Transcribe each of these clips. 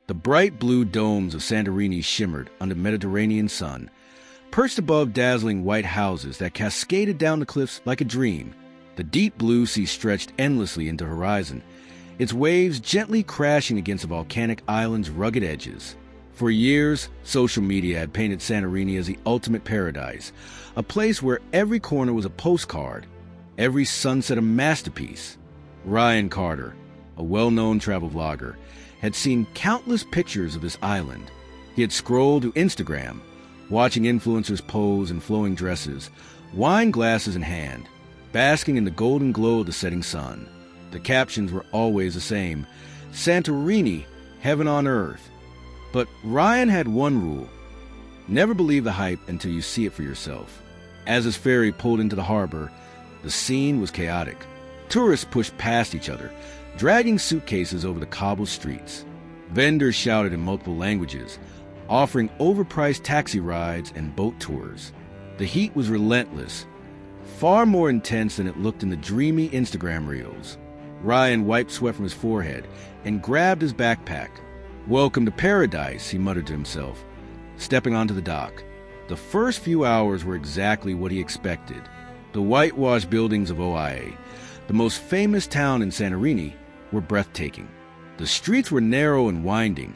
The bright blue domes of Santorini shimmered under the Mediterranean sun, perched above dazzling white houses that cascaded down the cliffs like a dream. The deep blue sea stretched endlessly into the horizon, its waves gently crashing against the volcanic island's rugged edges. For years, social media had painted Santorini as the ultimate paradise, a place where every corner was a postcard, every sunset a masterpiece. Ryan Carter, a well-known travel vlogger, had seen countless pictures of this island. He had scrolled through Instagram, watching influencers pose in flowing dresses, wine glasses in hand, basking in the golden glow of the setting sun. The captions were always the same: Santorini, heaven on earth. But Ryan had one rule: never believe the hype until you see it for yourself. As his ferry pulled into the harbor, the scene was chaotic. Tourists pushed past each other, dragging suitcases over the cobbled streets. Vendors shouted in multiple languages, offering overpriced taxi rides and boat tours. The heat was relentless, far more intense than it looked in the dreamy Instagram reels. Ryan wiped sweat from his forehead and grabbed his backpack. "Welcome to paradise," he muttered to himself, stepping onto the dock. The first few hours were exactly what he expected. The whitewashed buildings of OIA, the most famous town in Santorini, were breathtaking. The streets were narrow and winding,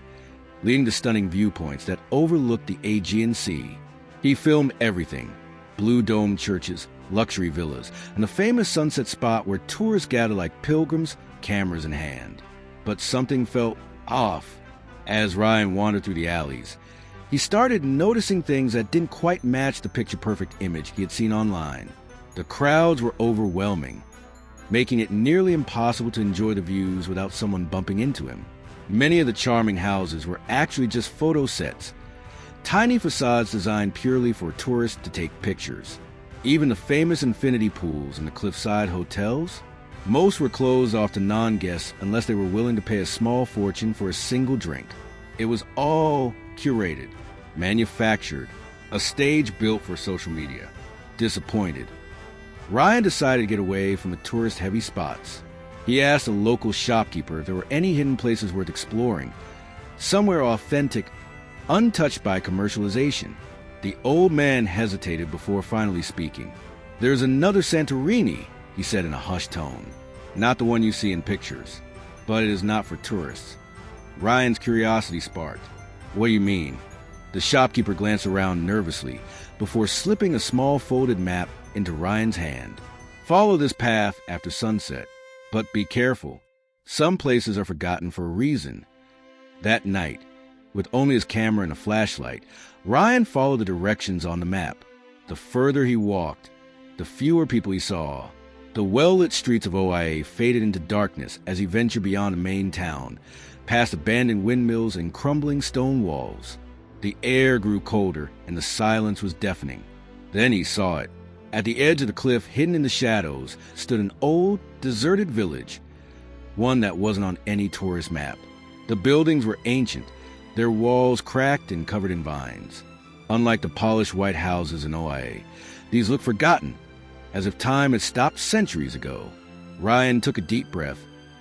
leading to stunning viewpoints that overlooked the Aegean Sea. He filmed everything: blue domed churches, luxury villas, and the famous sunset spot where tourists gather like pilgrims, cameras in hand. But something felt off as Ryan wandered through the alleys. He started noticing things that didn't quite match the picture-perfect image he had seen online. The crowds were overwhelming, making it nearly impossible to enjoy the views without someone bumping into him. Many of the charming houses were actually just photo sets, tiny facades designed purely for tourists to take pictures. Even the famous infinity pools in the cliffside hotels, most were closed off to non-guests unless they were willing to pay a small fortune for a single drink. It was all curated, manufactured, a stage built for social media. Disappointed, Ryan decided to get away from the tourist-heavy spots. He asked a local shopkeeper if there were any hidden places worth exploring, somewhere authentic, untouched by commercialization. The old man hesitated before finally speaking. "There's another Santorini," he said in a hushed tone. "Not the one you see in pictures, but it is not for tourists." Ryan's curiosity sparked. "What do you mean?" The shopkeeper glanced around nervously before slipping a small folded map into Ryan's hand. "Follow this path after sunset, but be careful. Some places are forgotten for a reason." That night, with only his camera and a flashlight, Ryan followed the directions on the map. The further he walked, the fewer people he saw. The well-lit streets of OIA faded into darkness as he ventured beyond the main town, past abandoned windmills and crumbling stone walls. The air grew colder, and the silence was deafening. Then he saw it. At the edge of the cliff, hidden in the shadows, stood an old, deserted village, one that wasn't on any tourist map. The buildings were ancient, their walls cracked and covered in vines. Unlike the polished white houses in OIA, these looked forgotten, as if time had stopped centuries ago. Ryan took a deep breath,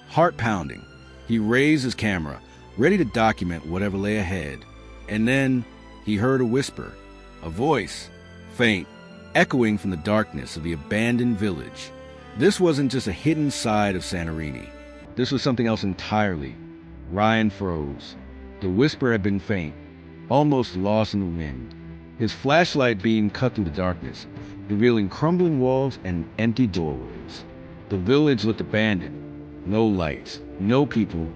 heart pounding. He raised his camera, ready to document whatever lay ahead. And then he heard a whisper, a voice, faint, echoing from the darkness of the abandoned village. This wasn't just a hidden side of Santorini. This was something else entirely. Ryan froze. The whisper had been faint, almost lost in the wind. His flashlight beam cut through the darkness, revealing crumbling walls and empty doorways. The village looked abandoned. No lights, no people,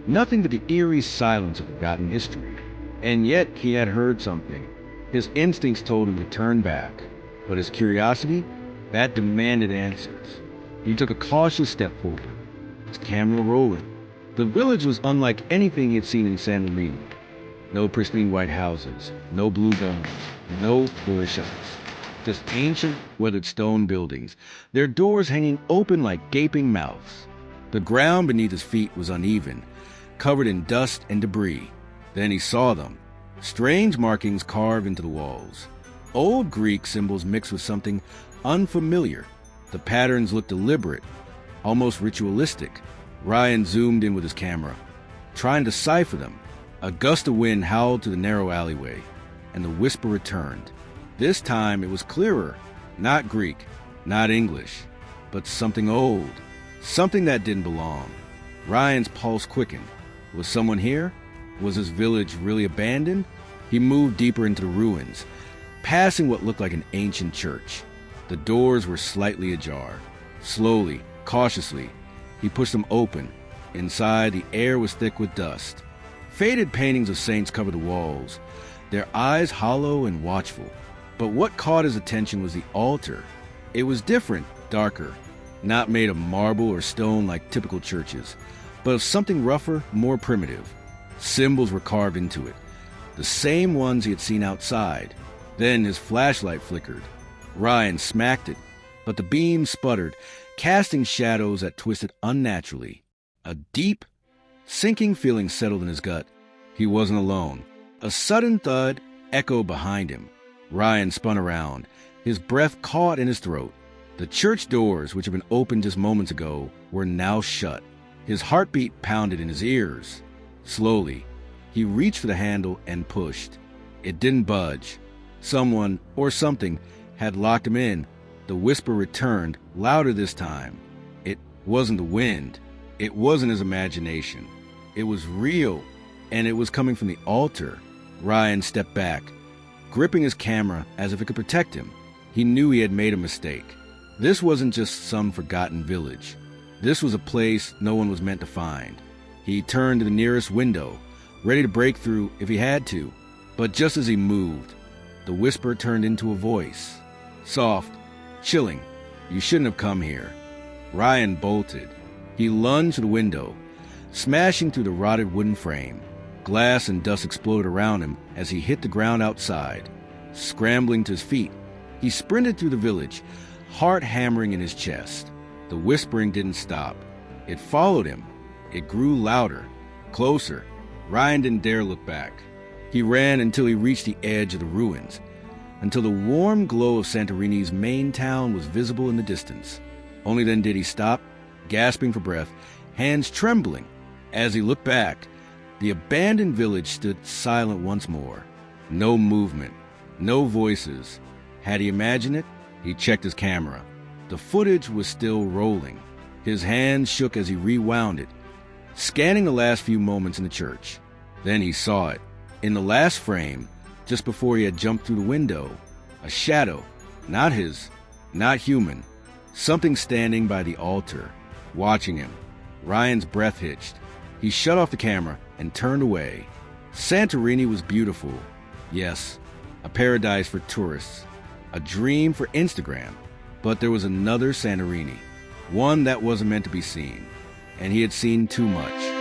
nothing but the eerie silence of forgotten history. And yet he had heard something. His instincts told him to turn back, but his curiosity, that demanded answers. He took a cautious step forward, his camera rolling. The village was unlike anything he had seen in Santorini. No pristine white houses, no blue domes, no foolish huts. Just ancient, weathered stone buildings, their doors hanging open like gaping mouths. The ground beneath his feet was uneven, covered in dust and debris. Then he saw them, strange markings carved into the walls. Old Greek symbols mixed with something unfamiliar. The patterns looked deliberate, almost ritualistic. Ryan zoomed in with his camera, trying to decipher them. A gust of wind howled through the narrow alleyway, and the whisper returned. This time it was clearer. Not Greek, not English, but something old. Something that didn't belong. Ryan's pulse quickened. Was someone here? Was his village really abandoned? He moved deeper into the ruins, passing what looked like an ancient church. The doors were slightly ajar. Slowly, cautiously, he pushed them open. Inside, the air was thick with dust. Faded paintings of saints covered the walls, their eyes hollow and watchful. But what caught his attention was the altar. It was different, darker, not made of marble or stone like typical churches, but of something rougher, more primitive. Symbols were carved into it, the same ones he had seen outside. Then his flashlight flickered. Ryan smacked it, but the beam sputtered, casting shadows that twisted unnaturally. A deep, sinking feeling settled in his gut. He wasn't alone. A sudden thud echoed behind him. Ryan spun around, his breath caught in his throat. The church doors, which had been opened just moments ago, were now shut. His heartbeat pounded in his ears. Slowly, he reached for the handle and pushed. It didn't budge. Someone, or something, had locked him in. The whisper returned, louder this time. It wasn't the wind. It wasn't his imagination. It was real, and it was coming from the altar. Ryan stepped back, gripping his camera as if it could protect him. He knew he had made a mistake. This wasn't just some forgotten village. This was a place no one was meant to find. He turned to the nearest window, ready to break through if he had to. But just as he moved, the whisper turned into a voice. Soft, chilling. You shouldn't have come here. Ryan bolted. He lunged to the window, smashing through the rotted wooden frame. Glass and dust exploded around him as he hit the ground outside. Scrambling to his feet, he sprinted through the village, heart hammering in his chest. The whispering didn't stop. It followed him. It grew louder, closer. Ryan didn't dare look back. He ran until he reached the edge of the ruins, until the warm glow of Santorini's main town was visible in the distance. Only then did he stop, gasping for breath, hands trembling. As he looked back, the abandoned village stood silent once more. No movement, no voices. Had he imagined it? He checked his camera. The footage was still rolling. His hands shook as he rewound it, scanning the last few moments in the church. Then he saw it. In the last frame, just before he had jumped through the window, a shadow, not his, not human, something standing by the altar, watching him. Ryan's breath hitched. He shut off the camera and turned away. Santorini was beautiful. Yes, a paradise for tourists, a dream for Instagram. But there was another Santorini, one that wasn't meant to be seen, and he had seen too much.